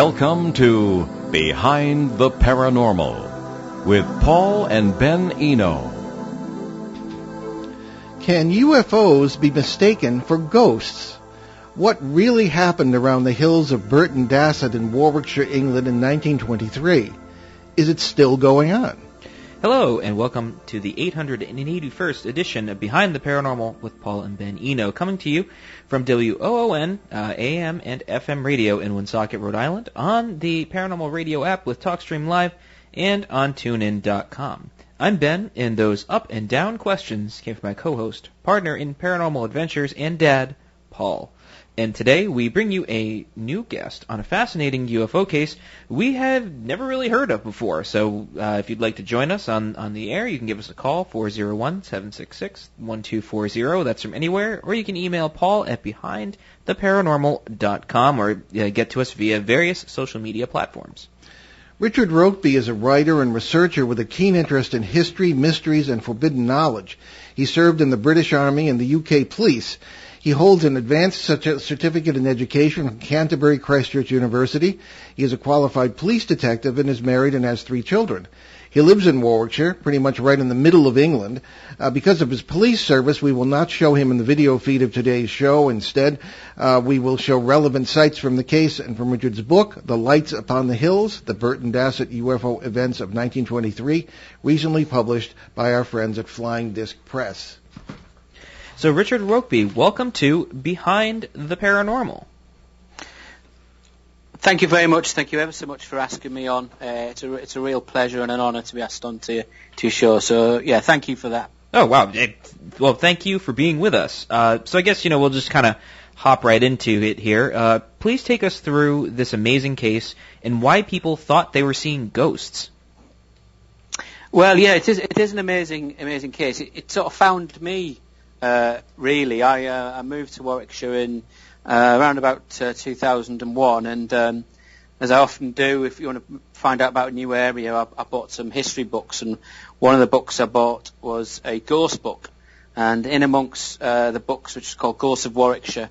Welcome to Behind the Paranormal with Paul and Ben Eno. Can UFOs be mistaken for ghosts? What really happened around the hills of Burton, Dassett in Warwickshire, England in 1923? Is it still going on? Hello, and welcome to the 881st edition of Behind the Paranormal with Paul and Ben Eno, coming to you from WOON, AM and FM radio in Woonsocket, Rhode Island, on the Paranormal Radio app with TalkStream Live, and on TuneIn.com. I'm Ben, and those up and down questions came from my co-host, partner in paranormal adventures, and dad, Paul. And today we bring you a new guest on a fascinating UFO case we have never really heard of before. So if you'd like to join us on the air, you can give us a call, 401-766-1240. That's from anywhere. Or you can email Paul at behindtheparanormal.com or get to us via various social media platforms. Richard Rokeby is a writer and researcher with a keen interest in history, mysteries, and forbidden knowledge. He served in the British Army and the UK Police. He holds an advanced certificate in education from Canterbury Christchurch University. He is a qualified police detective and is married and has 3 children. He lives in Warwickshire, pretty much right in the middle of England. Because of his police service, we will not show him in the video feed of today's show. Instead, we will show relevant sites from the case and from Richard's book, The Lights Upon the Hills, The Burton Dassett UFO Events of 1923, recently published by our friends at Flying Disc Press. So, Richard Rokeby, welcome to Behind the Paranormal. Thank you very much. Thank you ever so much for asking me on. It's a real pleasure and an honour to be asked on to your show. So, yeah, thank you for that. Oh, wow. Well, thank you for being with us. So I guess, we'll just kind of hop right into it here. Please take us through this amazing case and why people thought they were seeing ghosts. Well, yeah, it is an amazing case. It sort of found me. Really, I moved to Warwickshire in around about 2001, and as I often do, if you want to find out about a new area, I bought some history books, and one of the books I bought was a ghost book, and in amongst the books, which is called Ghosts of Warwickshire,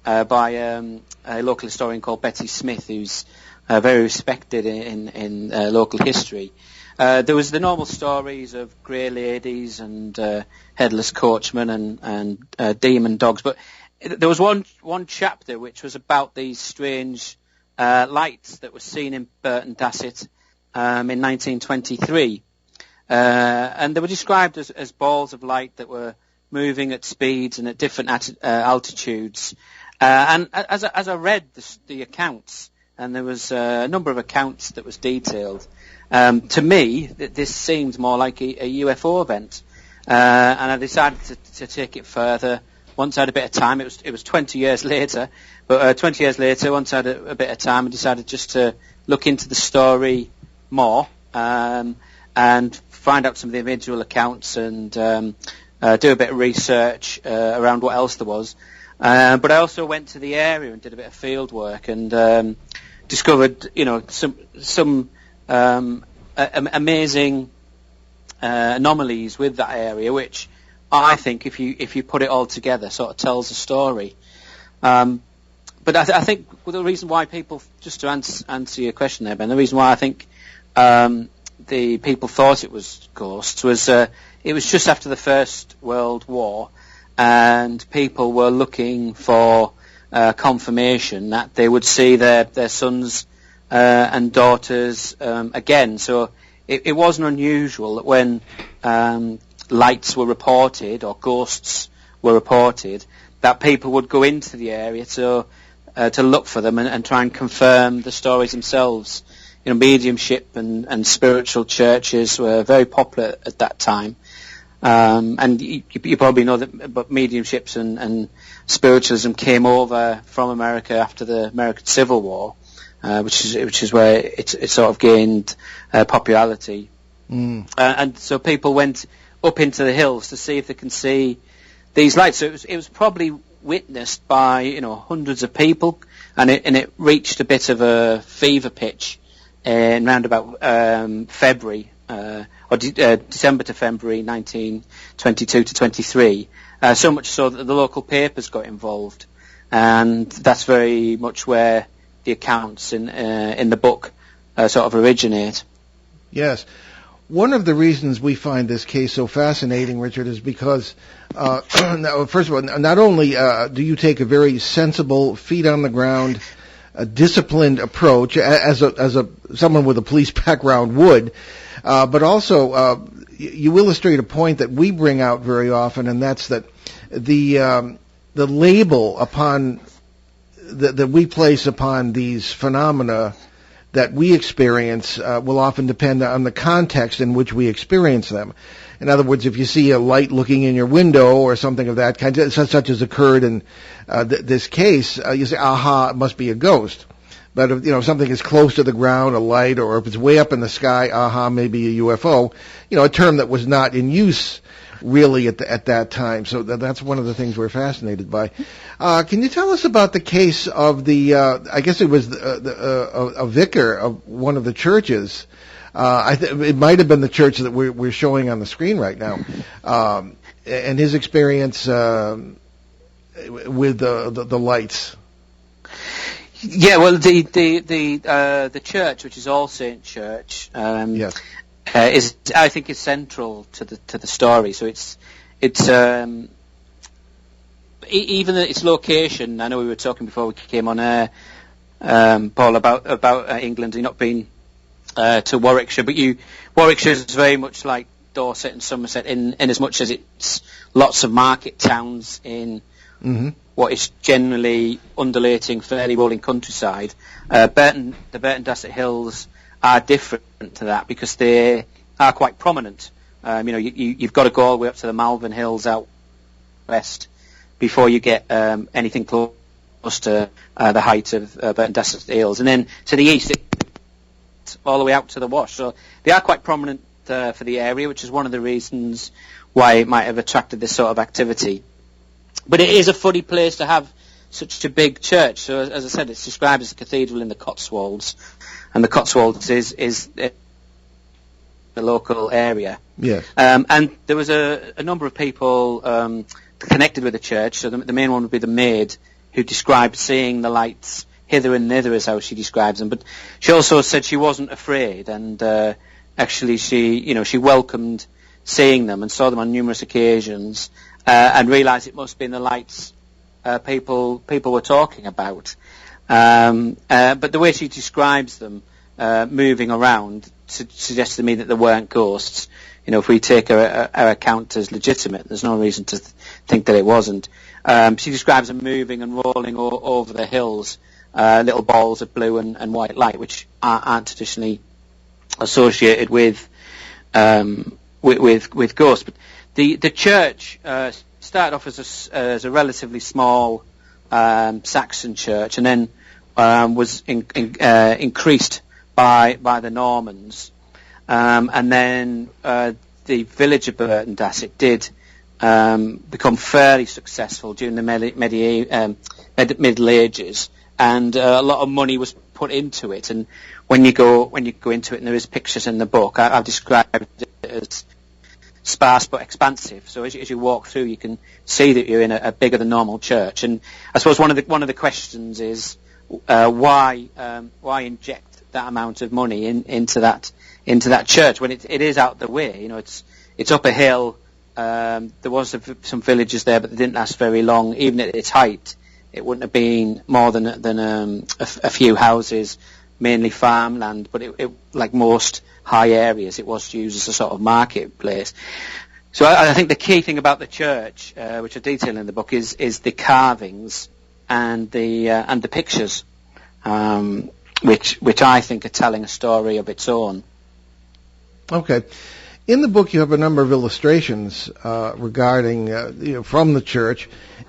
by a local historian called Betty Smith, who's very respected in local history. There was the normal stories of grey ladies and headless coachmen and demon dogs, but there was one chapter which was about these strange lights that were seen in Burton Dassett in 1923, and they were described as balls of light that were moving at speeds and at different altitudes. And as I read the accounts, and there was a number of accounts that was detailed. To me, this seemed more like a UFO event, and I decided to take it further. Once I had a bit of time, it was 20 years later, but 20 years later, once I had a bit of time, I decided just to look into the story more and find out some of the individual accounts and do a bit of research around what else there was. But I also went to the area and did a bit of field work and discovered, some amazing anomalies with that area, which I think, if you put it all together, sort of tells a story. But I think the reason why people, just to answer your question there, Ben, the reason why I think the people thought it was ghosts was it was just after the First World War, and people were looking for confirmation that they would see their sons and daughters again. So it wasn't unusual that when lights were reported or ghosts were reported, that people would go into the area to look for them and try and confirm the stories themselves. Mediumship and spiritual churches were very popular at that time. And you probably know that, but mediumships and spiritualism came over from America after the American Civil War, which is where it sort of gained popularity. And so people went up into the hills to see if they can see these lights. So it was probably witnessed by hundreds of people, and it reached a bit of a fever pitch in round about February. December to February 1922 to 23, so much so that the local papers got involved, and that's very much where the accounts in the book sort of originate. Yes. One of the reasons we find this case so fascinating, Richard, is because, first of all, not only do you take a very sensible, feet on the ground, disciplined approach, as someone with a police background would, but also you illustrate a point that we bring out very often, and that's that the label upon that we place upon these phenomena that we experience will often depend on the context in which we experience them. In other words, if you see a light looking in your window or something of that kind, such as occurred in this case, you say, "Aha! It must be a ghost." But if something is close to the ground, a light, or if it's way up in the sky, "Aha! Maybe a UFO." A term that was not in use really at that time. So that's one of the things we're fascinated by. Can you tell us about the case of the, I guess it was a vicar of one of the churches. It might have been the church that we're showing on the screen right now, and his experience with the lights. Yeah, well, the church, which is All Saint Church, yes. Is, I think, is central to the story. So it's even its location. I know we were talking before we came on air, Paul, about England not being to Warwickshire, but Warwickshire is very much like Dorset and Somerset in as much as it's lots of market towns in what is generally undulating, fairly rolling countryside. The Burton Dassett Hills are different to that because they are quite prominent. You've got to go all the way up to the Malvern Hills out west before you get anything close to the height of Burton Dassett Hills, and then to the east all the way out to the Wash. So they are quite prominent for the area, which is one of the reasons why it might have attracted this sort of activity. But it is a funny place to have such a big church. So as I said, it's described as a cathedral in the Cotswolds, and the Cotswolds is the local area. Yes. And there was a number of people connected with the church. So the main one would be the maid, who described seeing the lights hither and thither, is how she describes them. But she also said she wasn't afraid, and actually she welcomed seeing them and saw them on numerous occasions, and realised it must have been the lights people were talking about. But the way she describes them moving around suggests to me that there weren't ghosts. If we take her account as legitimate, there's no reason to think that it wasn't. She describes them moving and rolling over the hills, little balls of blue and white light, which aren't traditionally associated with ghosts. But the church started off as a relatively small Saxon church, and then was increased by the Normans, and then the village of Burton Dassett did become fairly successful during the Middle Ages, and a lot of money was put into it. And when you go into it, and there is pictures in the book, I've described it as sparse but expansive. So as you walk through, you can see that you're in a bigger than normal church. And I suppose one of the questions is why inject that amount of money into that church when it is out the way? It's up a hill. There was some villages there, but they didn't last very long. Even at its height, it wouldn't have been more than a few houses, mainly farmland. But it like most high areas, it was used as a sort of marketplace. So I think the key thing about the church, which I detail in the book, is the carvings and the pictures, which I think are telling a story of its own. Okay. In the book, you have a number of illustrations regarding from the church,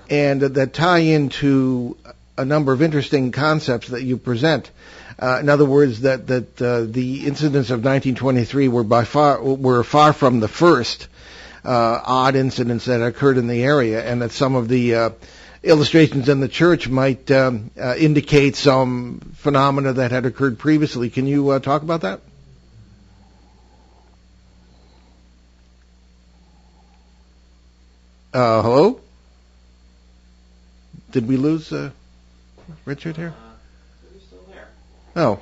and that tie into a number of interesting concepts that you present. In other words, that the incidents of 1923 were far from the first odd incidents that occurred in the area, and that some of the illustrations in the church might indicate some phenomena that had occurred previously. Can you talk about that? Hello? Did we lose Richard here? Oh.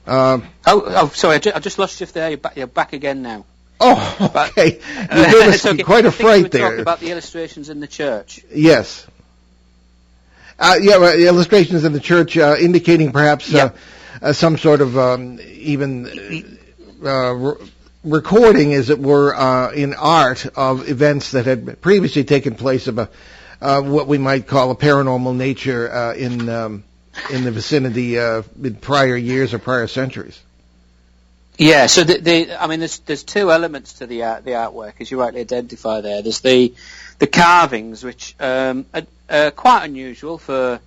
Sorry, I just lost you there. You're back again now. Oh, okay. You gave us okay. quite a fright there. Talking about the illustrations in the church. Yes. Illustrations in the church indicating perhaps some sort of recording, as it were, in art of events that had previously taken place of what we might call a paranormal nature in the vicinity in prior years or prior centuries. Yeah, so there's two elements to the artwork, as you rightly identify there. There's the carvings, which are quite unusual for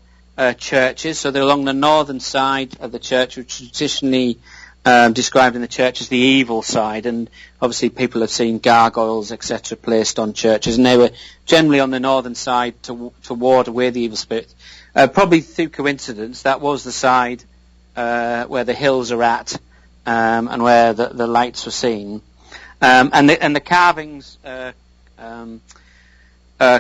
churches. So they're along the northern side of the church, which is traditionally described in the church as the evil side, and obviously people have seen gargoyles, etc., placed on churches, and they were generally on the northern side to ward away the evil spirits. Probably through coincidence, that was the side where the hills are at, and where the lights were seen, and the carvings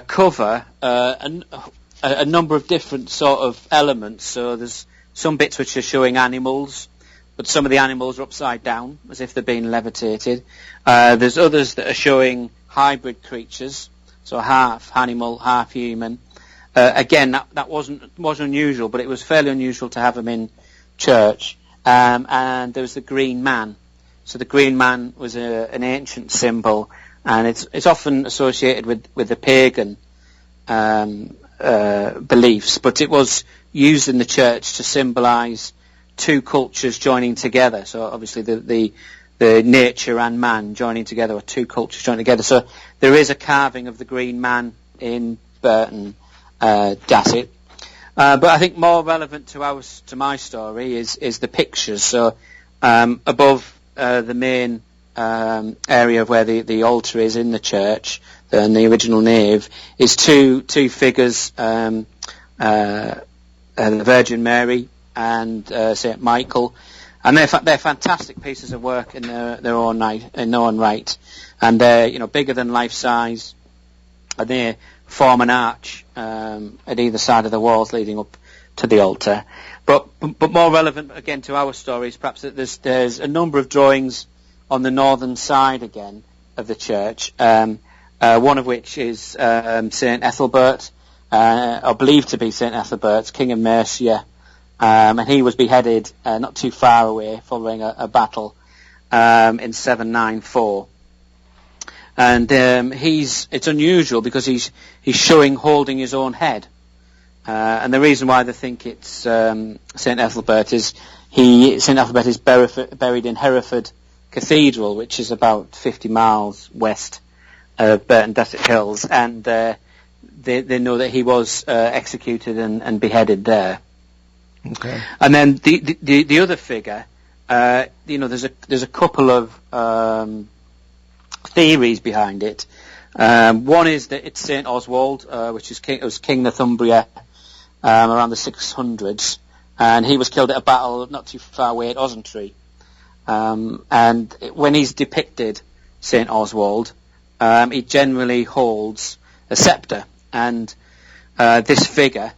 cover a number of different sort of elements. So there's some bits which are showing animals, but some of the animals are upside down, as if they're being levitated. There's others that are showing hybrid creatures, so half animal, half human. Again, that wasn't unusual, but it was fairly unusual to have them in church. And there was the green man. So the green man was an ancient symbol, and it's often associated with the pagan beliefs, but it was used in the church to symbolise two cultures joining together. So obviously the nature and man joining together, or two cultures joining together. So there is a carving of the green man in Burton, Dassett. But I think more relevant to my story is the pictures. So above the main area of where the altar is in the church, and the original nave, is two figures, the Virgin Mary and Saint Michael, and they're fantastic pieces of work in their own right, and they're bigger than life size, and they form an arch at either side of the walls leading up to the altar. But more relevant again to our stories, perhaps, that there's a number of drawings on the northern side again of the church. One of which is Saint Ethelbert, or believed to be Saint Ethelbert, King of Mercia, and he was beheaded not too far away following a battle in 794. And it's unusual because he's holding his own head, and the reason why they think it's Saint Ethelbert is Saint Ethelbert is buried in Hereford Cathedral, which is about 50 miles west of Burton Dassett Hills, and they know that he was executed and beheaded there. Okay. And then the other figure, there's a couple of theories behind it. One is that it's Saint Oswald, which was King Northumbria around the 600s, and he was killed at a battle not too far away at Osentry. And when he's depicted, Saint Oswald, he generally holds a scepter, and this figure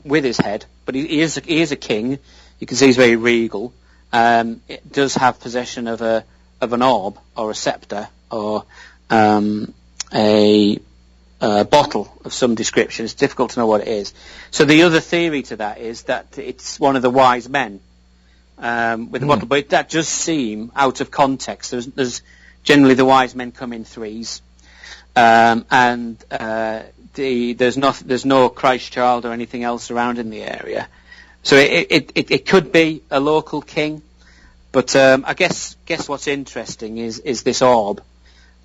with his head, but he is a king. You can see he's very regal. It does have possession of an orb or a scepter or a bottle of some description. It's difficult to know what it is. So the other theory to that is that it's one of the wise men with the bottle, but that does seem out of context. There's generally the wise men come in threes, and there's no Christ child or anything else around in the area. So it could be a local king, but I guess what's interesting is this orb,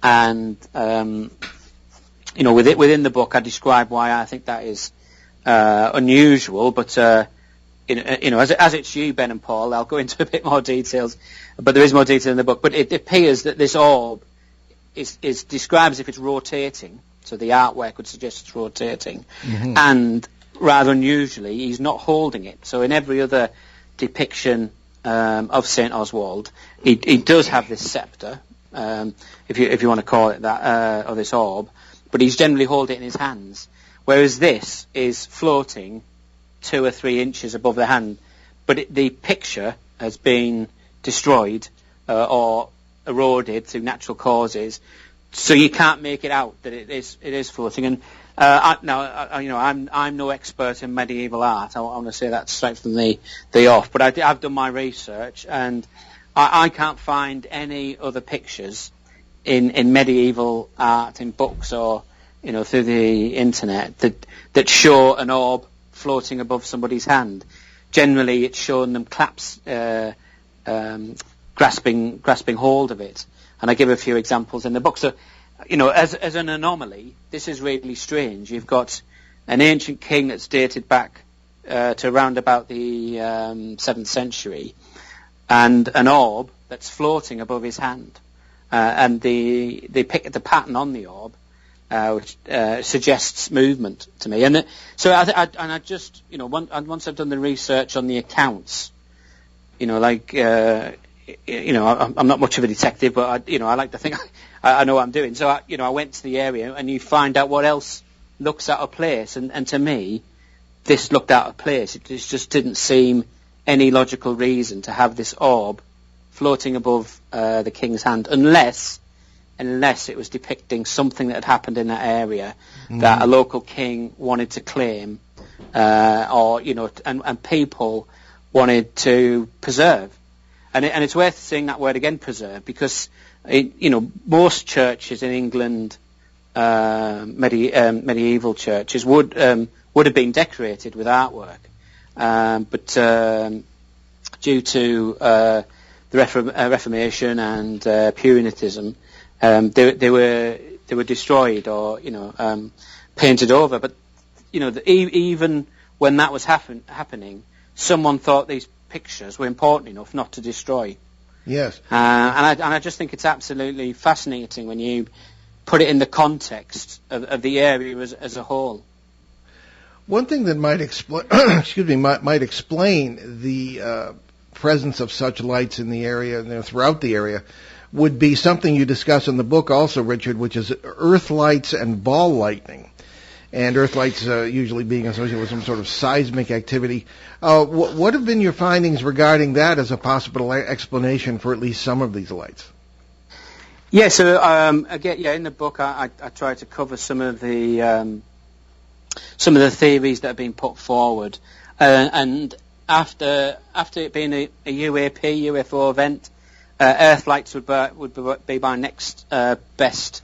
and within the book I describe why I think that is unusual, but as it's you, Ben and Paul, I'll go into a bit more details, but there is more detail in the book. But it appears that this orb is described as if it's rotating, so the artwork would suggest it's rotating, and rather unusually, he's not holding it. So in every other depiction of Saint Oswald, he does have this scepter, if you want to call it that, or this orb, but he's generally holding it in his hands, whereas this is floating 2 or 3 inches above the hand, but the picture has been destroyed or eroded through natural causes, so you can't make it out that it is floating. And I'm no expert in medieval art. I want to say that straight from the off. But I've done my research, and I can't find any other pictures in medieval art, in books or through the internet that show an orb floating above somebody's hand. Generally, it's showing them grasping hold of it. And I give a few examples in the book. So, as an anomaly, this is really strange. You've got an ancient king that's dated back to around about the 7th century, and an orb that's floating above his hand. And the pattern on the orb, which suggests movement to me. And so I just, once I've done the research on the accounts, I'm not much of a detective, but I like to think I know what I'm doing. So I went to the area, and you find out what else looks out of place. And to me, this looked out of place. It just didn't seem any logical reason to have this orb floating above the king's hand, unless it was depicting something that had happened in that area that a local king wanted to claim, and people wanted to preserve. And it's worth saying that word again, preserve, because most churches in England, medieval churches would have been decorated with artwork, but due to the Reformation and Puritanism, they were destroyed or painted over. But even when that was happening, someone thought these pictures were important enough not to destroy. Yes. And I just think it's absolutely fascinating when you put it in the context of the area as a whole. One thing that might explain, might explain the presence of such lights in the area, throughout the area, would be something you discuss in the book also, Richard, which is earth lights and ball lightning. And earth lights usually being associated with some sort of seismic activity. What have been your findings regarding that as a possible explanation for at least some of these lights? Yeah, so again, in the book I try to cover some of the theories that have been put forward, and after it being a UFO event, earth lights would be my next best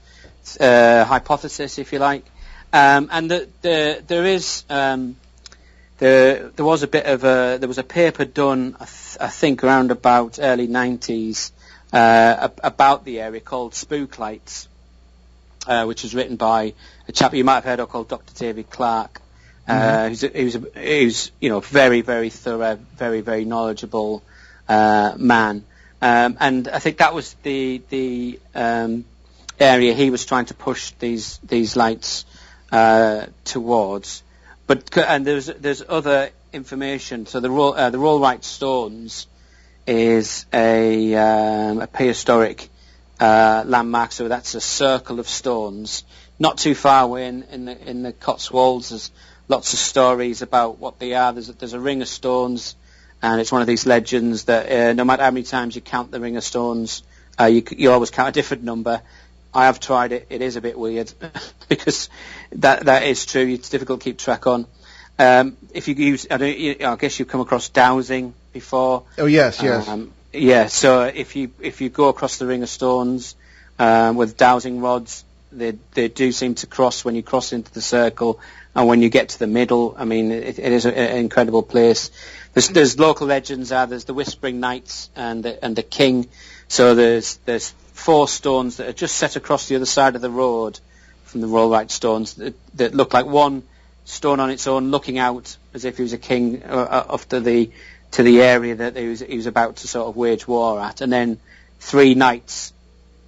hypothesis, if you like. And there was a paper done, I think around about early 90s, about the area called Spook Lights, which was written by a chap you might have heard of called Dr. David Clarke, who's very, very thorough, very, very knowledgeable man, and I think that was the area he was trying to push these lights towards. And there's other information. So the Rollright Stones is a prehistoric landmark. So that's a circle of stones, not too far away in the Cotswolds. There's lots of stories about what they are. There's a ring of stones, and it's one of these legends that no matter how many times you count the ring of stones, you always count a different number. I have tried it. It is a bit weird because that is true. It's difficult to keep track on. If you use, I guess you've come across dowsing before. Oh yes. Yeah. So if you go across the ring of stones with dowsing rods, they do seem to cross when you cross into the circle, and when you get to the middle, I mean, it is an incredible place. There's local legends. There's the Whispering Knights and the King. So there's 4 stones that are just set across the other side of the road from the Rollright Stones that look like one stone on its own, looking out as if he was a king up to the area that he was about to sort of wage war at, and then 3 knights,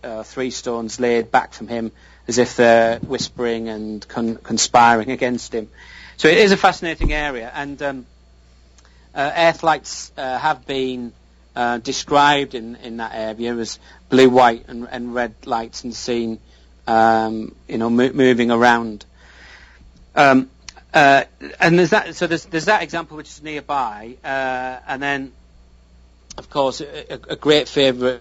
3 stones laid back from him as if they're whispering and conspiring against him. So it is a fascinating area, and earth lights have been described in that area as blue, white, and red lights, and seen, moving around. and there's that. So there's that example which is nearby, and then, of course, a great favourite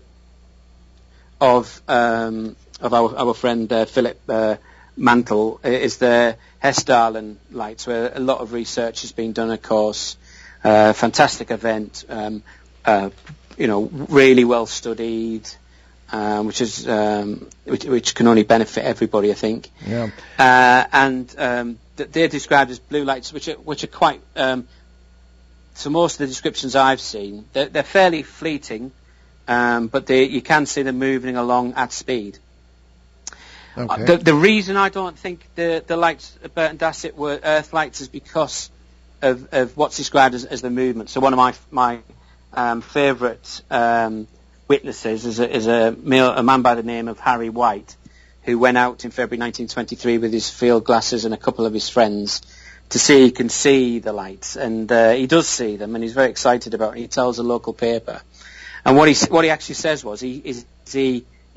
of our friend Philip Mantle is the Hessdalen lights, where a lot of research has been done. Of course, fantastic event, really well studied. Which can only benefit everybody, I think. Yeah. And they're described as blue lights, which are quite. So most of the descriptions I've seen, they're fairly fleeting, but you can see them moving along at speed. Okay. The reason I don't think the lights at Burton Dassett were Earth lights is because of what's described as the movement. So one of my favourite witnesses is a man by the name of Harry White, who went out in February 1923 with his field glasses and a couple of his friends to see he can see the lights, and he does see them, and he's very excited about it. He tells a local paper, and what he actually says was he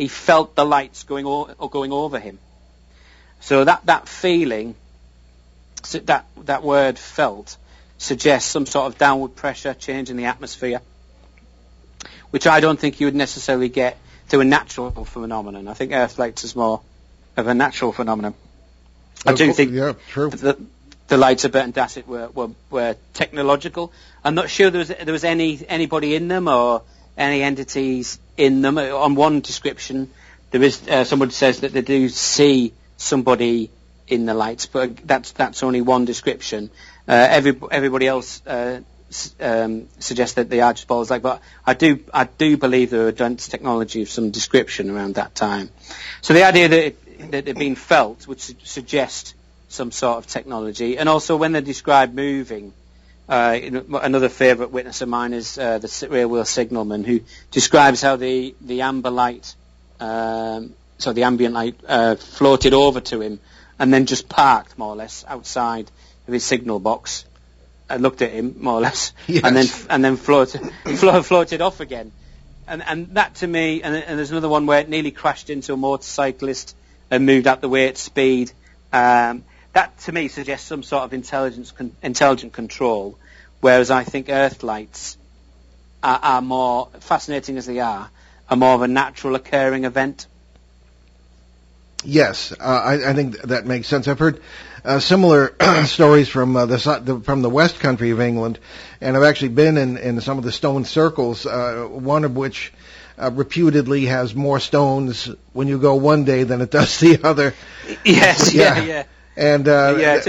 felt the lights going over him. So that feeling, that word "felt," suggests some sort of downward pressure, change in the atmosphere, which I don't think you would necessarily get through a natural phenomenon. I think Earth lights is more of a natural phenomenon. I do think the lights of Burton Dassett were technological. I'm not sure there was anybody in them or any entities in them. On one description, there is somebody says that they do see somebody in the lights, but that's only one description. Everybody else suggest that they are just balls like, but I do believe there were advanced technology of some description around that time. So the idea that they've been felt would suggest some sort of technology, and also when they're described moving, another favourite witness of mine is the railway signalman, who describes how the amber light, the ambient light, floated over to him and then just parked more or less outside of his signal box. I looked at him more or less, yes. and then floated off again, and that to me, and there's another one where it nearly crashed into a motorcyclist and moved out the way at speed. That to me suggests some sort of intelligent control, whereas I think Earth lights are more fascinating as they are more of a natural occurring event. Yes, I think that makes sense. I've heard similar stories from the West Country of England, and I've actually been in some of the stone circles, one of which reputedly has more stones when you go one day than it does the other. Yes, yeah. And it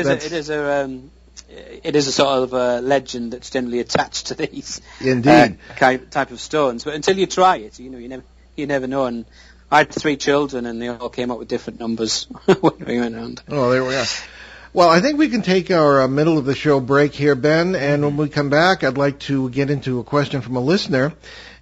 is a sort of legend that's generally attached to these type of stones. But until you try it, you never know. And I had 3 children, and they all came up with different numbers when we went around. Oh, there we are. Well, I think we can take our middle of the show break here, Ben, and when we come back, I'd like to get into a question from a listener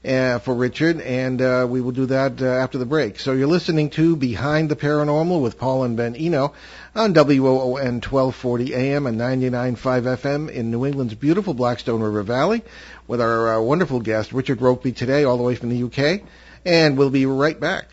for Richard, and we will do that after the break. So you're listening to Behind the Paranormal with Paul and Ben Eno on WOON 1240 AM and 99.5 FM in New England's beautiful Blackstone River Valley with our wonderful guest, Richard Rokeby, today, all the way from the UK, and we'll be right back.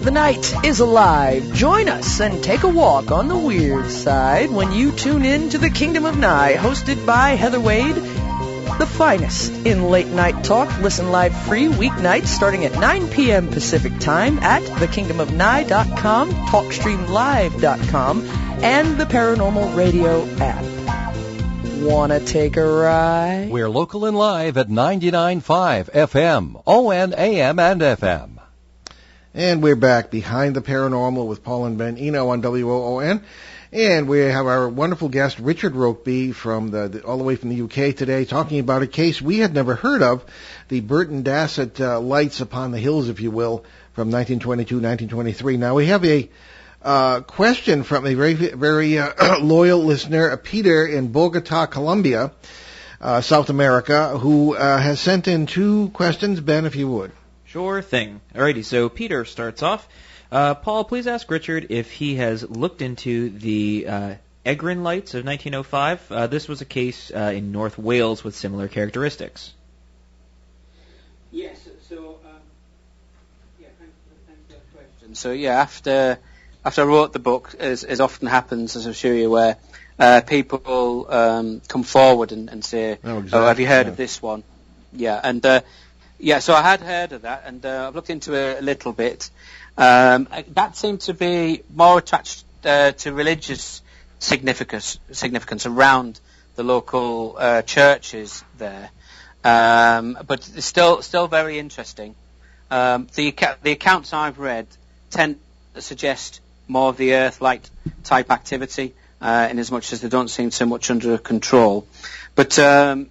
The night is alive. Join us and take a walk on the weird side when you tune in to The Kingdom of Nye, hosted by Heather Wade, the finest in late night talk. Listen live free weeknights starting at 9 p.m. Pacific Time at thekingdomofnye.com, talkstreamlive.com, and the Paranormal Radio app. Wanna take a ride? We're local and live at 99.5 FM, ON, AM, and FM. And we're back Behind the Paranormal with Paul and Ben Eno on WOON. And we have our wonderful guest, Richard Rokeby, from all the way from the UK today, talking about a case we had never heard of, the Burton Dassett lights upon the hills, if you will, from 1922, 1923. Now, we have a question from a very, very loyal listener, Peter in Bogota, Colombia, South America, who has sent in 2 questions. Ben, if you would. Sure thing. Alrighty, so Peter starts off. Paul, please ask Richard if he has looked into the Egrin lights of 1905. This was a case in North Wales with similar characteristics. Yes, so So after I wrote the book, as often happens, as I'm sure you're aware, people come forward and say, "Oh, have you heard of this one?" Yeah, and so I had heard of that, and I've looked into it a little bit. That seemed to be more attached to religious significance around the local churches there, but it's still very interesting. The accounts I've read tend to suggest more of the Earth-like type activity, in as much as they don't seem so much under control. But now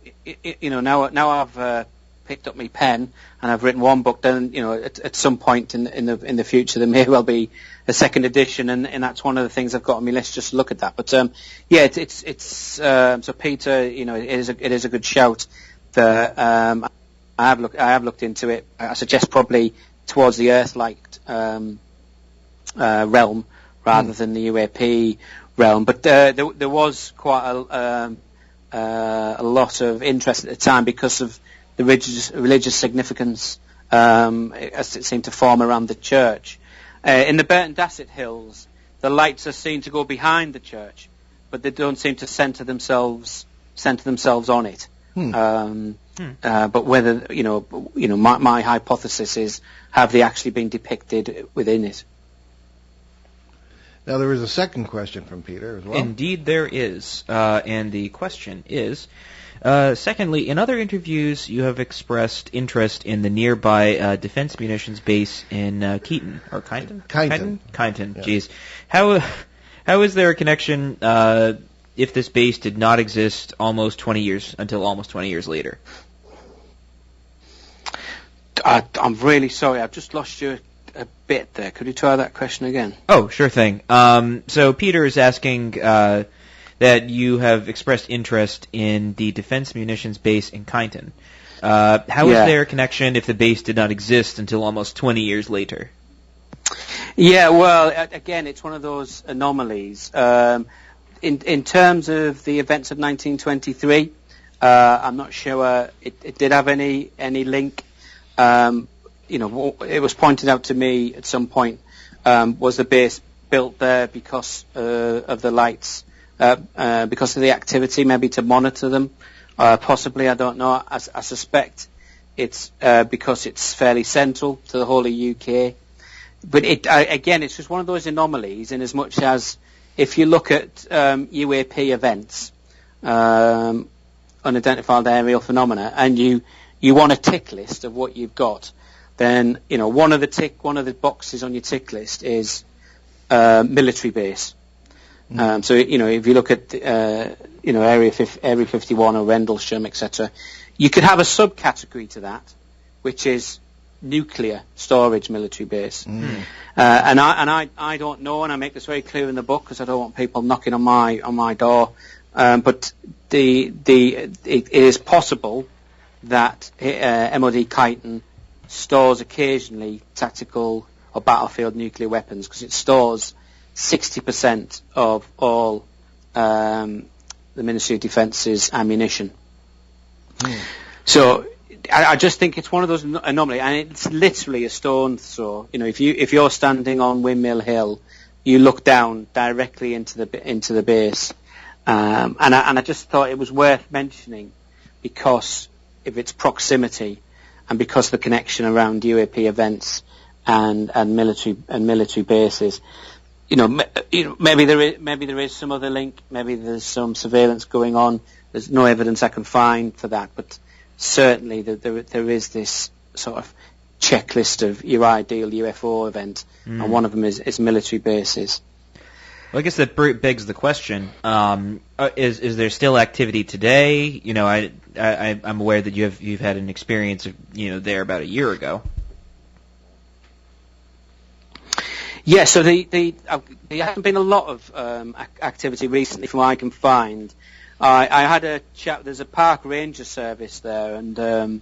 I've picked up my pen and I've written one book. Then at some point in the future there may well be a second edition, and that's one of the things I've got on my list, just to look at that. But it's so Peter, it is a good shout. I have looked into it. I suggest probably towards the Earth-like realm rather than the UAP realm. But there was quite a lot of interest at the time because of the religious significance as it seemed to form around the church. In the Burton Dassett Hills, the lights are seen to go behind the church, but they don't seem to center themselves on it. But whether my hypothesis is, have they actually been depicted within it? Now there is a second question from Peter as well. Indeed there is, and the question is, secondly, in other interviews you have expressed interest in the nearby defense munitions base in Keaton, or Kyneton? Kyneton, yeah. Geez. How is there a connection if this base did not exist until almost 20 years later? I'm really sorry, I've just lost you a bit there. Could you try that question again? Oh, sure thing. So Peter is asking that you have expressed interest in the defense munitions base in Kyneton. How is there a connection if the base did not exist until almost 20 years later? Yeah, well, again, it's one of those anomalies. In terms of the events of 1923, I'm not sure it did have any link. It was pointed out to me at some point, was the base built there because of the lights, because of the activity, maybe to monitor them, possibly, I don't know. I suspect it's because it's fairly central to the whole of UK. But again, it's just one of those anomalies, in as much as if you look at UAP events, unidentified aerial phenomena, and you want a tick list of what you've got, then one of the boxes on your tick list is military base. So if you look at Area 51 or Rendlesham, etc., you could have a subcategory to that, which is nuclear storage military base. And I don't know, and I make this very clear in the book because I don't want people knocking on my door. But it is possible that MOD Kyneton stores occasionally tactical or battlefield nuclear weapons, because it stores 60% of all the Ministry of Defence's ammunition. So I just think it's one of those anomalies, and it's literally a stone's throw. If you're standing on Windmill Hill, you look down directly into the base, and I just thought it was worth mentioning because of its proximity and because of the connection around UAP events and military bases. Maybe there is some other link. Maybe there's some surveillance going on. There's no evidence I can find for that, but certainly there is this sort of checklist of your ideal UFO event, and one of them is military bases. Well, I guess that begs the question: is there still activity today? I'm aware that you've had an experience there about a year ago. Yeah, so there hasn't been a lot of activity recently, from what I can find. I had a chat. There's a park ranger service there, and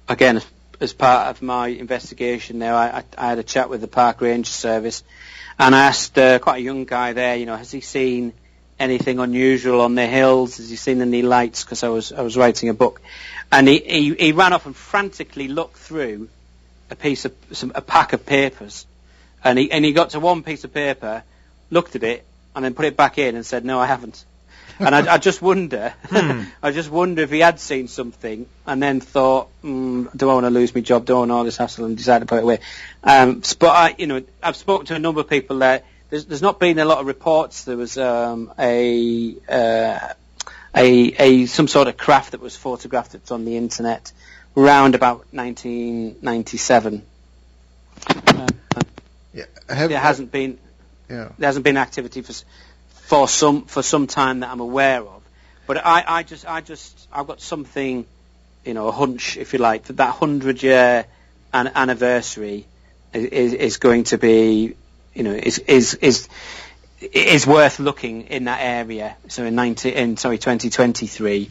again, as part of my investigation there, I had a chat with the park ranger service, and I asked quite a young guy there, has he seen anything unusual on the hills? Has he seen any lights? Because I was writing a book, and he ran off and frantically looked through a pack of papers, and he got to one piece of paper, looked at it, and then put it back in and said, "No, I haven't." And I just wonder, if he had seen something and then thought, "Do I want to lose my job? Do I want all this hassle?" and decided to put it away. But I've spoken to a number of people there. There's not been a lot of reports. There was some sort of craft that was photographed that's on the internet around about 1997. There hasn't been activity for some time that I'm aware of. But I've got something, a hunch, if you like, that 100-year anniversary is going to be, is worth looking in that area. So in 2023,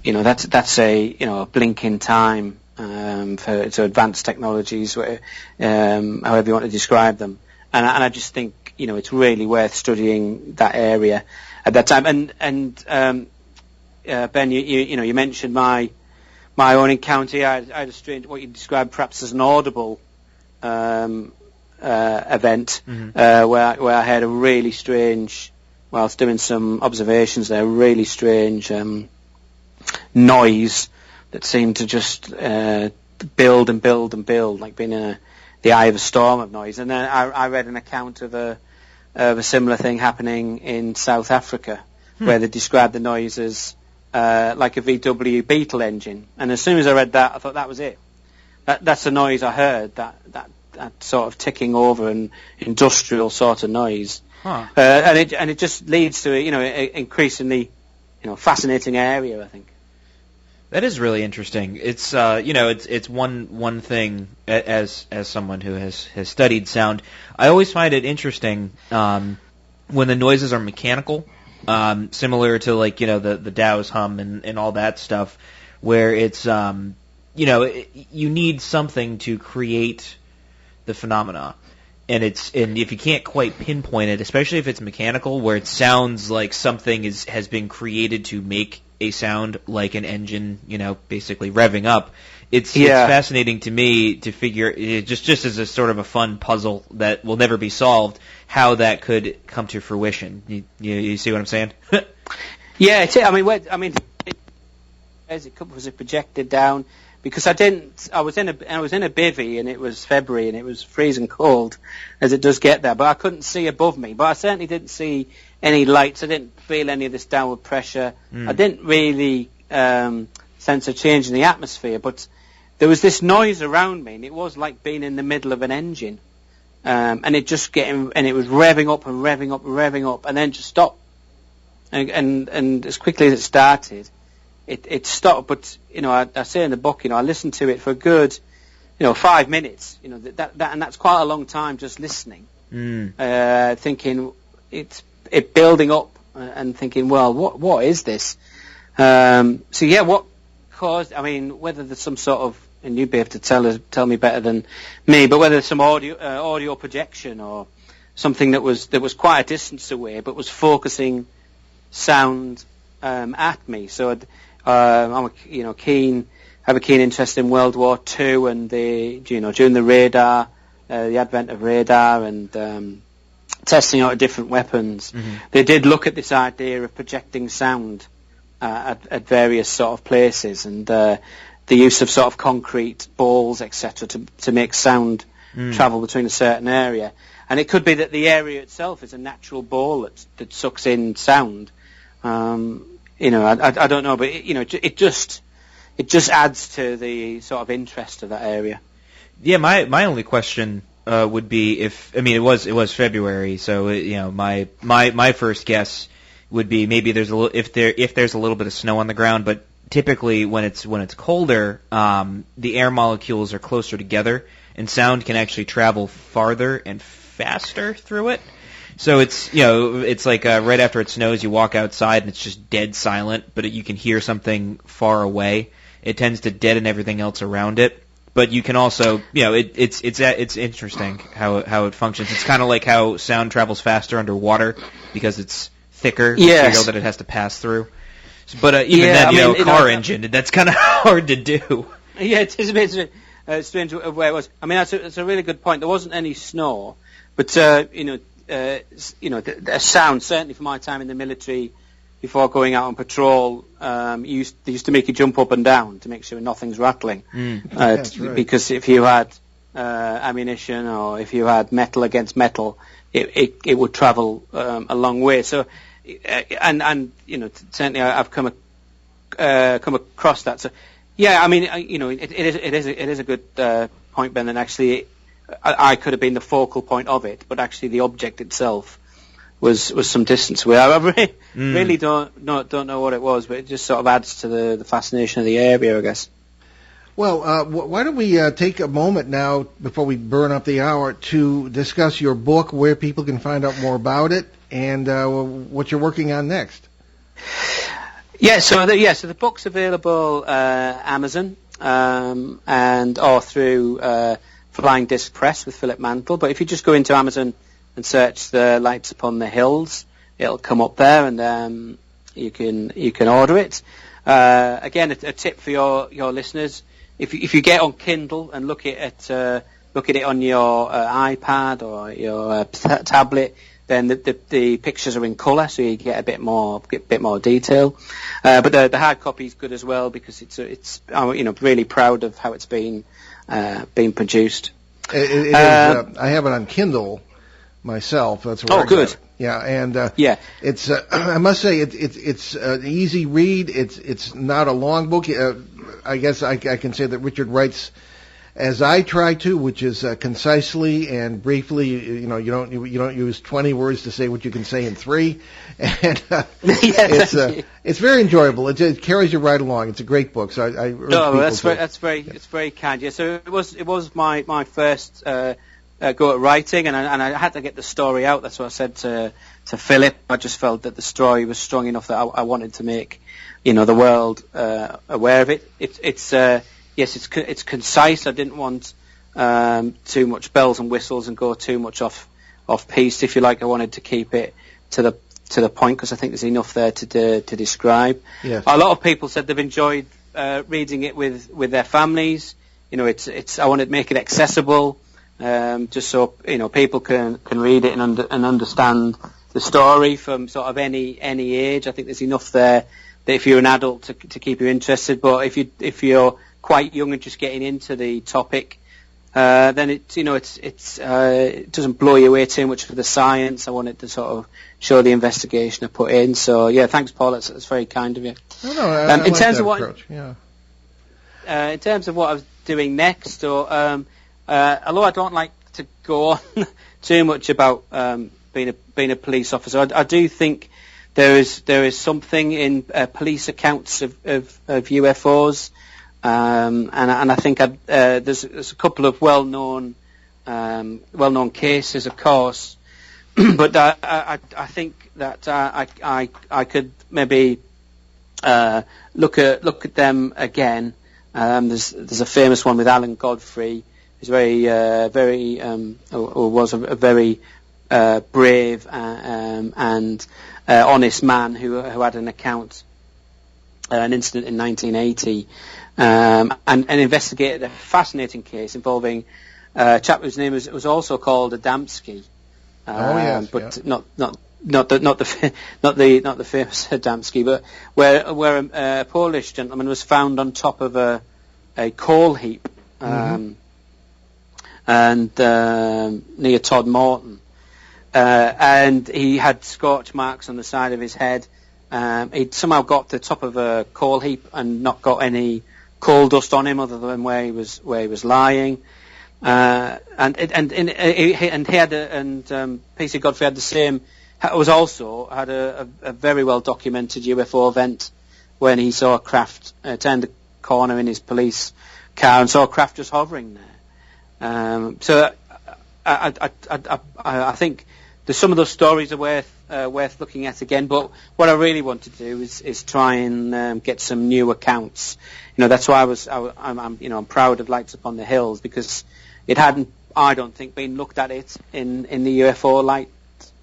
that's a blink in time for advanced technologies, however you want to describe them. And I just think it's really worth studying that area at that time. And Ben, you mentioned my own encounter. I had a strange, what you described perhaps as an audible event, where I heard a really strange, whilst doing some observations there, really strange noise that seemed to just build and build and build, like being in the eye of a storm of noise. And then I read an account of a similar thing happening in South Africa, where they described the noise as like a VW Beetle engine. And as soon as I read that, I thought that was it. That's the noise I heard, that sort of ticking over and industrial sort of noise. And it just leads to an increasingly fascinating area, I think. That is really interesting. It's it's one thing as someone who has studied sound. I always find it interesting when the noises are mechanical, similar to the Dow's hum and all that stuff, where it's you need something to create the phenomena. And if you can't quite pinpoint it, especially if it's mechanical, where it sounds like something has been created to make a sound like an engine, basically revving up. It's fascinating to me to figure, just as a sort of a fun puzzle that will never be solved, how that could come to fruition. You see what I'm saying? Yeah, was it projected down? Because I was in a bivvy, and it was February, and it was freezing cold, as it does get there. But I couldn't see above me. But I certainly didn't see any lights. I didn't feel any of this downward pressure. I didn't really sense a change in the atmosphere. But there was this noise around me, and it was like being in the middle of an engine, and it was revving up and revving up and revving up, and then just stopped. And as quickly as it started, it stopped. But I say in the book, I listened to it for a good 5 minutes. That and that's quite a long time just listening, thinking it building up and thinking, well, what is this? What caused? Whether there's some sort of, and you'd be able to tell me better than me, but whether there's some audio projection or something that was quite a distance away, but was focusing sound at me. So I'm have a keen interest in World War II and during the radar, the advent of radar and testing out different weapons. They did look at this idea of projecting sound at various sort of places, and the use of sort of concrete balls, etc., to make sound travel between a certain area. And it could be that the area itself is a natural ball that sucks in sound. I don't know, but it just adds to the sort of interest of that area. Yeah, my only question would be it was February, so my first guess would be maybe there's if there's a little bit of snow on the ground, but typically when it's colder, the air molecules are closer together, and sound can actually travel farther and faster through it. So it's like right after it snows, you walk outside and it's just dead silent, but you can hear something far away. It tends to deaden everything else around it. But you can also, it's interesting how it functions. It's kind of like how sound travels faster underwater because it's thicker material that it has to pass through. But car engine, that's kind of hard to do. Yeah, it is. strange where it was. I mean, that's a really good point. There wasn't any snow, but a sound, certainly from my time in the military, before going out on patrol, they used to make you jump up and down to make sure nothing's rattling. That's right. Because if you had ammunition or if you had metal against metal, it would travel a long way. So, and certainly I've come across that. So, yeah, I mean, it is a good point, Ben. And actually, I could have been the focal point of it, but actually the object itself was some distance away. I really don't know what it was, but it just sort of adds to the fascination of the area, I guess. Well, why don't we take a moment now, before we burn up the hour, to discuss your book, where people can find out more about it, and what you're working on next. Yeah, so the book's available Amazon or through Flying Disc Press with Philip Mantle. But if you just go into Amazon and search The Lights Upon the Hills, it'll come up there, and you can order it. Again, a tip for your listeners: if you get on Kindle and look at it on your iPad or your tablet, then the pictures are in colour, so you get a bit more detail. But the hard copy is good as well, because it's really proud of how it's been produced. It is, I have it on Kindle myself. That's where I got good. it. Yeah, and it's I must say it's an easy read. It's not a long book. I guess I can say that Richard writes as I try to, which is concisely and briefly. You don't use 20 words to say what you can say in 3, and it's very enjoyable. It carries you right along. It's a great book. So I urge people that's very kind. Yeah, so it was my first go at writing, and I had to get the story out. That's what I said to Philip. I just felt that the story was strong enough that I wanted to make the world aware of it. It's concise. I didn't want too much bells and whistles and go too much off piste, if you like. I wanted to keep it to the point, because I think there's enough there to describe. Yes. A lot of people said they've enjoyed reading it with their families. I wanted to make it accessible, just so people can read it and understand the story from sort of any age. I think there's enough there that if you're an adult to keep you interested, but if you're quite young and just getting into the topic, then it doesn't blow you away too much for the science. I wanted to sort of show the investigation I put in. So yeah, thanks, Paul. That's very kind of you. I in like terms that of approach. Yeah. In terms of what I was doing next, or although I don't like to go on too much about being a police officer, I do think there is something in police accounts of UFOs. And I think there's a couple of well-known cases, of course, but I think that I could maybe look at them again. There's a famous one with Alan Godfrey. He's was a very brave and honest man who had an incident in 1980. And investigated a fascinating case involving a chap whose name was also called Adamski. But not the famous Adamski, but where a Polish gentleman was found on top of a coal heap, and near Todmorden, and he had scorch marks on the side of his head. He'd somehow got to the top of a coal heap and not got any coal dust on him other than where he was lying, and P.C. Godfrey had the same. Had a very well documented UFO event when he saw a craft turned the corner in his police car and saw a craft just hovering there. So I think some of those stories are worth looking at again. But what I really want to do is try and get some new accounts. That's why I'm proud of Lights Upon the Hills, because it hadn't, I don't think, been looked at it in the UFO light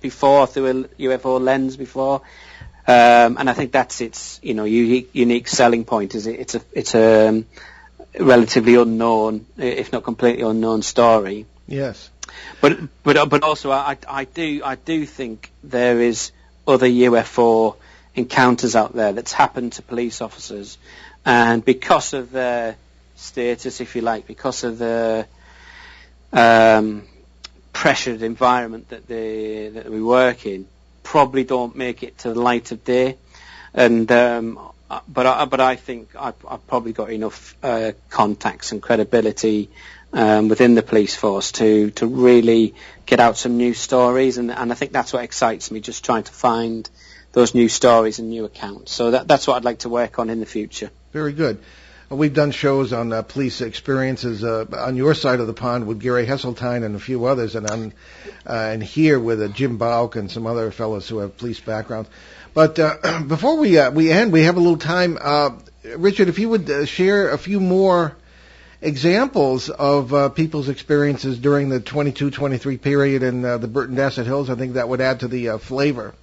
before, through a UFO lens before. And I think that's its unique selling point. Is it's relatively unknown, if not completely unknown story. Yes. But also I do think there is other UFO encounters out there that's happened to police officers, and because of their status, if you like, because of the pressured environment that we work in, probably don't make it to the light of day. And but I think I've probably got enough contacts and credibility within the police force to really get out some new stories, and I think that's what excites me, just trying to find those new stories and new accounts. So that's what I'd like to work on in the future. Very good. We've done shows on police experiences on your side of the pond with Gary Hesseltine and a few others, and here with Jim Bauk and some other fellows who have police backgrounds. But before we end, we have a little time. Richard, if you would share a few more examples of people's experiences during the 22-23 period in the Burton Dassett Hills, I think that would add to the flavor.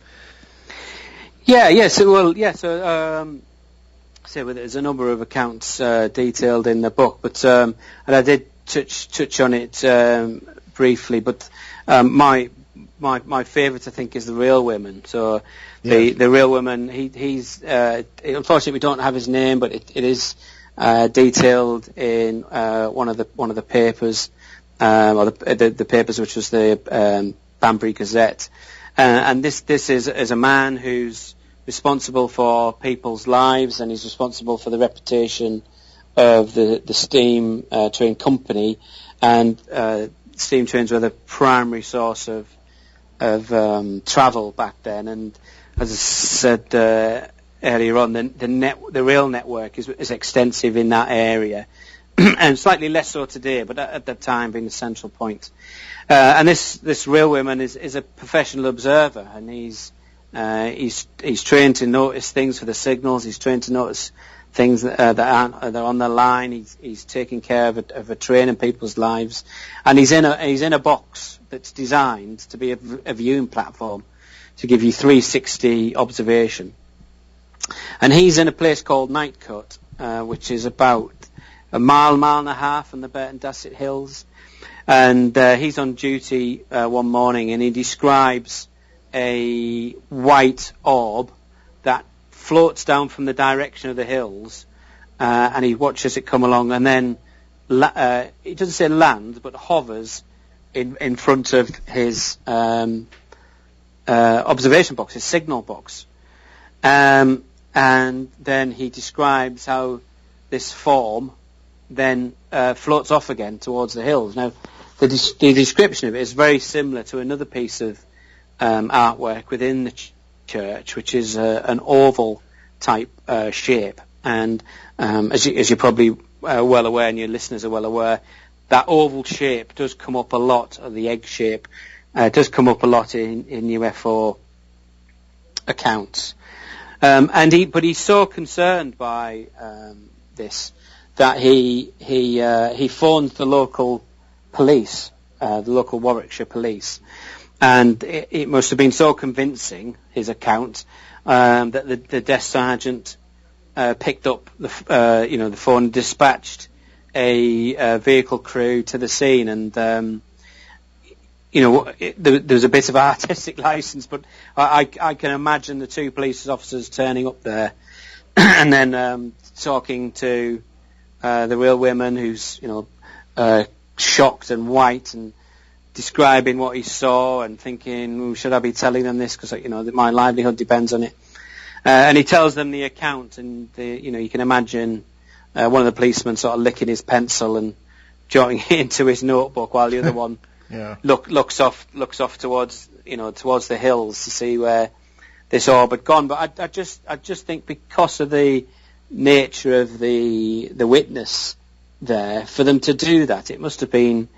So there's a number of accounts detailed in the book, but and I did touch on it briefly. But my favourite, I think, is the Real Women. So the Real Women, he's unfortunately we don't have his name, but it is detailed in one of the papers, or the papers, which was the Banbury Gazette. And this is a man who's responsible for people's lives, and he's responsible for the reputation of the steam train company, and steam trains were the primary source of travel back then. And as I said earlier on, the rail network is extensive in that area, and slightly less so today, but at that time being the central point. And this railwayman is a professional observer, and he's trained to notice things for the signals. He's trained to notice things that are on the line. He's taking care of a train and people's lives, and he's in a box that's designed to be a viewing platform to give you 360 observation. And he's in a place called Nightcut, which is about a mile and a half from the Burton Dassett Hills. And he's on duty one morning, and he describes a white orb that floats down from the direction of the hills, and he watches it come along, and then it doesn't say land, but hovers in front of his observation box, his signal box. And then he describes how this form then floats off again towards the hills. Now, the description of it is very similar to another piece of artwork within the church, which is an oval type shape. And as you're probably well aware, and your listeners are well aware, that oval shape does come up a lot, or the egg shape does come up a lot in UFO accounts. But he's so concerned by this that he phoned the local police, the local Warwickshire police, and it must have been so convincing, his account, that the desk sergeant picked up the phone and dispatched a vehicle crew to the scene. And there was a bit of artistic license, but I can imagine the two police officers turning up there and then talking to the real woman, who's shocked and white, and describing what he saw and thinking, should I be telling them this, because my livelihood depends on it. And he tells them the account, and you can imagine one of the policemen sort of licking his pencil and jotting it into his notebook, while the other one looks off towards the hills to see where this orb had gone. But I just think, because of the nature of the witness there, for them to do that, it must have been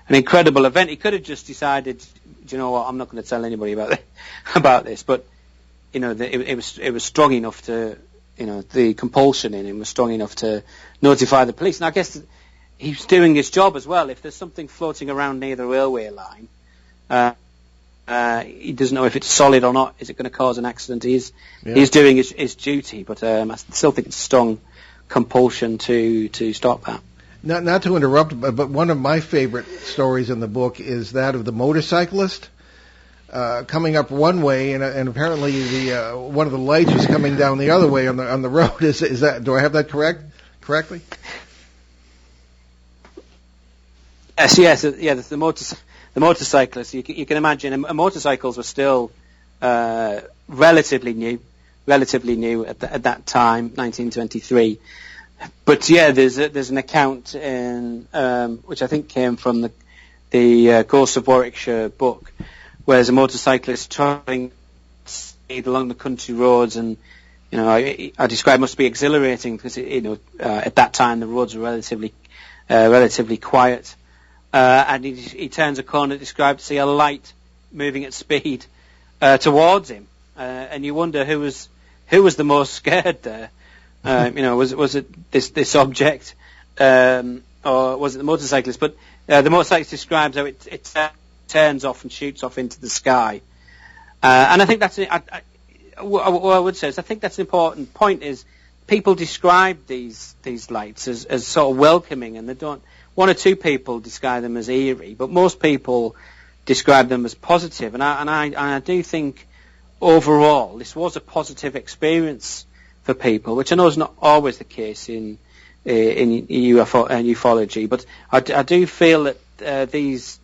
an incredible event. He could have just decided, do you know what, I'm not going to tell anybody about this. But it was strong enough to, the compulsion in him was strong enough to notify the police. And I guess he's doing his job as well. If there's something floating around near the railway line, he doesn't know if it's solid or not. Is it going to cause an accident? He's doing his duty, but I still think it's a strong compulsion to stop that. Not to interrupt, but one of my favorite stories in the book is that of the motorcyclist coming up one way, and apparently the one of the lights was coming down the other way on the road. Is that, do I have that correctly? Yes. The motorcyclist. You can imagine, motorcycles were still relatively new at that time, 1923. But yeah, there's an account in which I think came from the Ghost of Warwickshire book, where there's a motorcyclist travelling along the country roads, and I describe must be exhilarating because at that time the roads were relatively quiet, and he turns a corner, described to see a light moving at speed towards him, and you wonder who was the most scared there. Was it this object, or was it the motorcyclist? But the motorcyclist describes how it turns off and shoots off into the sky. And I think that's what I would say is I think that's an important point. Is people describe these lights as sort of welcoming, and they don't. One or two people describe them as eerie, but most people describe them as positive. And I do think overall this was a positive experience for people, which I know is not always the case in UFO and ufology, but I do feel that these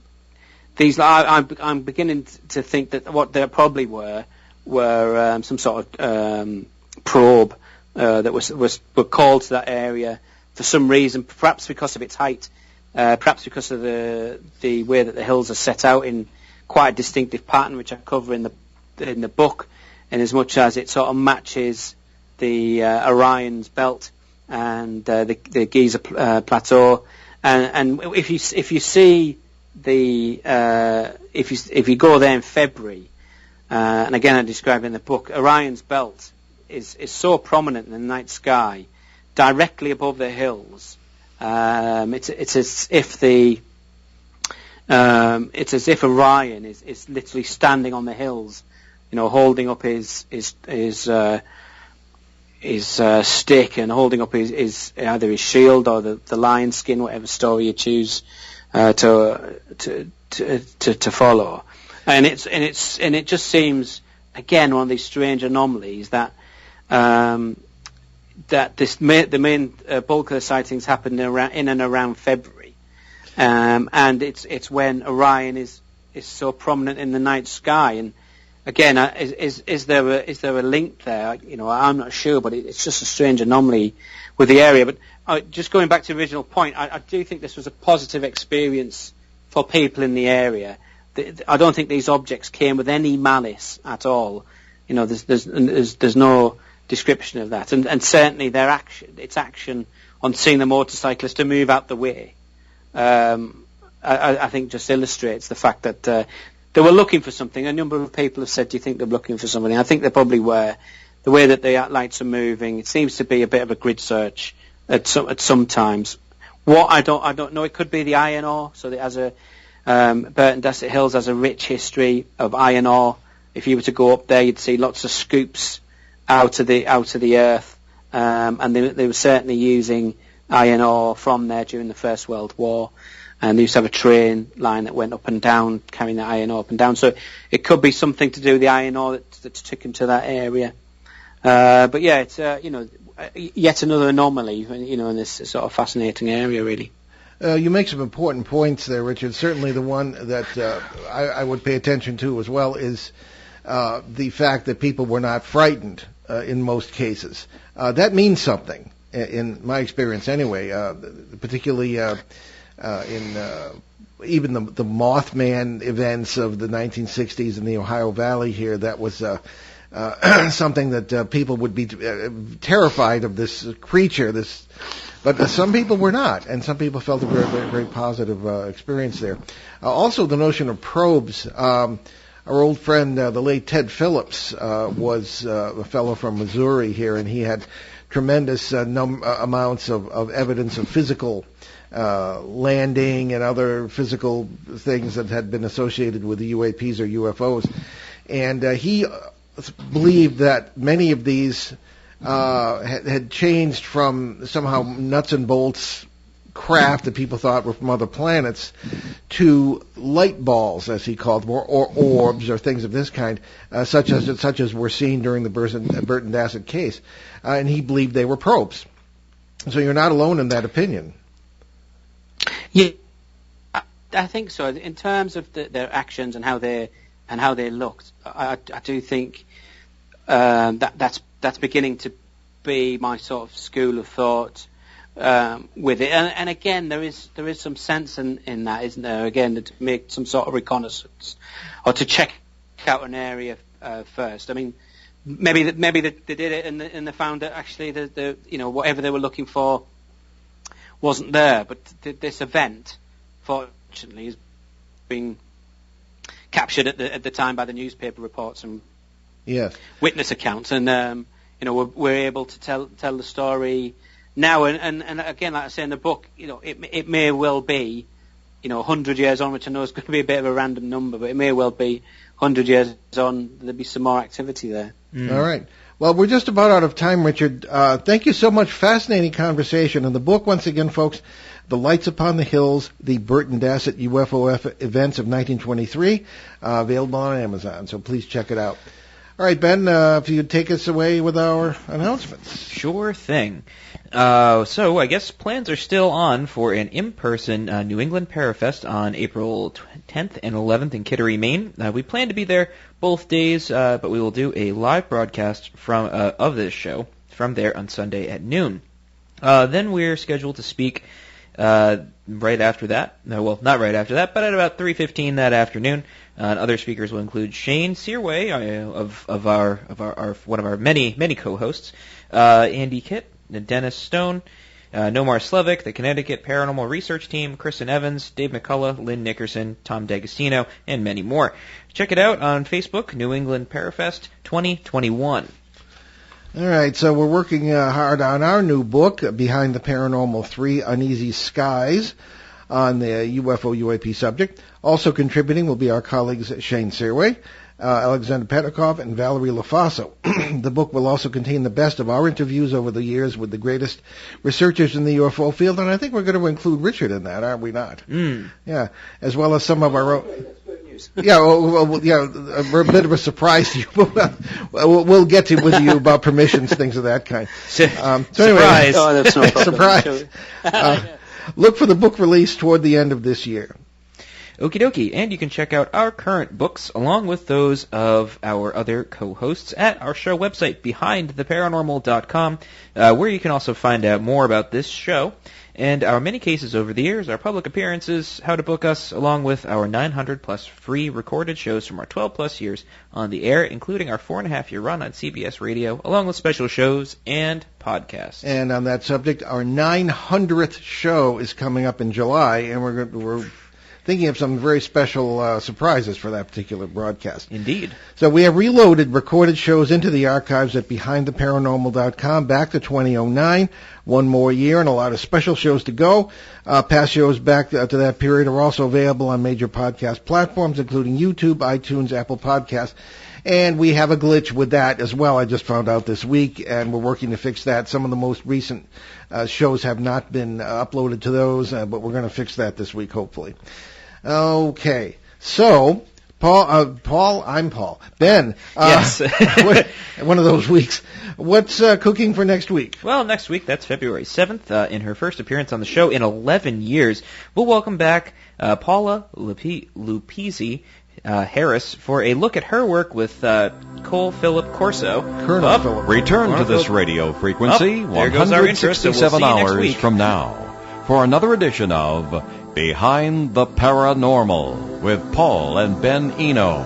I'm beginning to think that what there probably were some sort of probe that were called to that area for some reason, perhaps because of its height, perhaps because of the way that the hills are set out in quite a distinctive pattern, which I cover in the book, in as much as it sort of matches the Orion's belt and the Giza plateau, and if you see if you go there in February, and again I describe in the book, Orion's belt is so prominent in the night sky, directly above the hills. It's as if Orion is literally standing on the hills, holding up his stick and holding up his either his shield or the lion skin, whatever story you choose to follow. And it just seems, again, one of these strange anomalies that the main bulk of the sightings happened in and around February, and it's when Orion is so prominent in the night sky. And again, is there a link there? I'm not sure, but it's just a strange anomaly with the area. But just going back to the original point, I do think this was a positive experience for people in the area. I don't think these objects came with any malice at all. There's no description of that, and certainly its action on seeing the motorcyclist to move out the way, I think just illustrates the fact that they were looking for something. A number of people have said, do you think they're looking for something? I think they probably were. The way that the lights are moving, it seems to be a bit of a grid search at some times. What I don't know, it could be the iron ore. So it has Burton Dassett Hills has a rich history of iron ore. If you were to go up there, you'd see lots of scoops out of the earth, and they were certainly using iron ore from there during the First World War. And they used to have a train line that went up and down, carrying the iron ore up and down. So it could be something to do with the iron ore that's taken to that area. But yeah, it's yet another anomaly, in this sort of fascinating area, really. You make some important points there, Richard. Certainly the one that I would pay attention to as well is the fact that people were not frightened in most cases. That means something, in my experience anyway, particularly in even the Mothman events of the 1960s in the Ohio Valley here. That was something that people would be terrified of, this creature, but some people were not, and some people felt a very, very, very positive experience there. Also, the notion of probes. Our old friend, the late Ted Phillips, was a fellow from Missouri here, and he had tremendous amounts of evidence of physical landing and other physical things that had been associated with the UAPs or UFOs. And he believed that many of these had changed from somehow nuts and bolts craft that people thought were from other planets to light balls, as he called them, or orbs or things of this kind, such as were seen during the Burton Dassett case. And he believed they were probes. So you're not alone in that opinion. Yeah, I think so. In terms of their actions and how they looked, I do think that's beginning to be my sort of school of thought with it. And again, there is some sense in that, isn't there? Again, to make some sort of reconnaissance or to check out an area first. I mean, maybe they did it and they found that actually the whatever they were looking for wasn't there. But this event, fortunately, is being captured at the time by the newspaper reports and witness accounts, and we're able to tell the story now. And again, like I say in the book, it may well be 100 years on, which I know is going to be a bit of a random number, but it may well be 100 years on there'll be some more activity there. All right. Well, we're just about out of time, Richard. Thank you so much. Fascinating conversation. And the book, once again, folks, The Lights Upon the Hills, the Burton Dassett UFO Events of 1923, available on Amazon. So please check it out. All right, Ben, if you'd take us away with our announcements. Sure thing. So I guess plans are still on for an in-person New England Parafest on April 10th and 11th in Kittery, Maine. We plan to be there both days, but we will do a live broadcast of this show from there on Sunday at noon. Then we're scheduled to speak right after that. Well, not right after that, but at about 3:15 that afternoon. Other speakers will include Shane Searway of our one of our many co-hosts, Andy Kitt, Dennis Stone, Nomar Slevik, the Connecticut Paranormal Research Team, Kristen Evans, Dave McCullough, Lynn Nickerson, Tom D'Agostino, and many more. Check it out on Facebook, New England Parafest 2021. All right, so we're working hard on our new book, Behind the Paranormal 3 Uneasy Skies, on the UFO UAP subject. Also contributing will be our colleagues Shane Searway, Alexander Petrikov, and Valerie LaFaso. The book will also contain the best of our interviews over the years with the greatest researchers in the UFO field, and I think we're going to include Richard in that, aren't we not? Yeah, as well as some of our own. Yeah, we're a bit of a surprise to you, but we'll get to with you about permissions, things of that kind. So anyway, surprise! Oh, that's no problem. Surprise! Look for the book release toward the end of this year. Okie dokie, and you can check out our current books along with those of our other co-hosts at our show website, BehindTheParanormal.com, where you can also find out more about this show and our many cases over the years, our public appearances, how to book us, along with our 900-plus free recorded shows from our 12-plus years on the air, including our 4.5-year run on CBS Radio, along with special shows and podcasts. And on that subject, our 900th show is coming up in July, and we're thinking of some very special surprises for that particular broadcast. Indeed. So we have reloaded recorded shows into the archives at BehindTheParanormal.com back to 2009. One more year and a lot of special shows to go. Past shows back to that period are also available on major podcast platforms, including YouTube, iTunes, Apple Podcasts. And we have a glitch with that as well. I just found out this week, and we're working to fix that. Some of the most recent shows have not been uploaded to those, but we're going to fix that this week, hopefully. Okay, so Paul, I'm Paul. Ben, yes, one of those weeks. What's cooking for next week? Well, next week, that's February 7th, in her first appearance on the show in 11 years. We'll welcome back Paula Lupizzi Harris for a look at her work with Cole Philip Corso. Colonel Philip. Return to this radio frequency there goes our intro, so we'll 167 see you next hours week. from now for another edition of Behind the Paranormal with Paul and Ben Eno.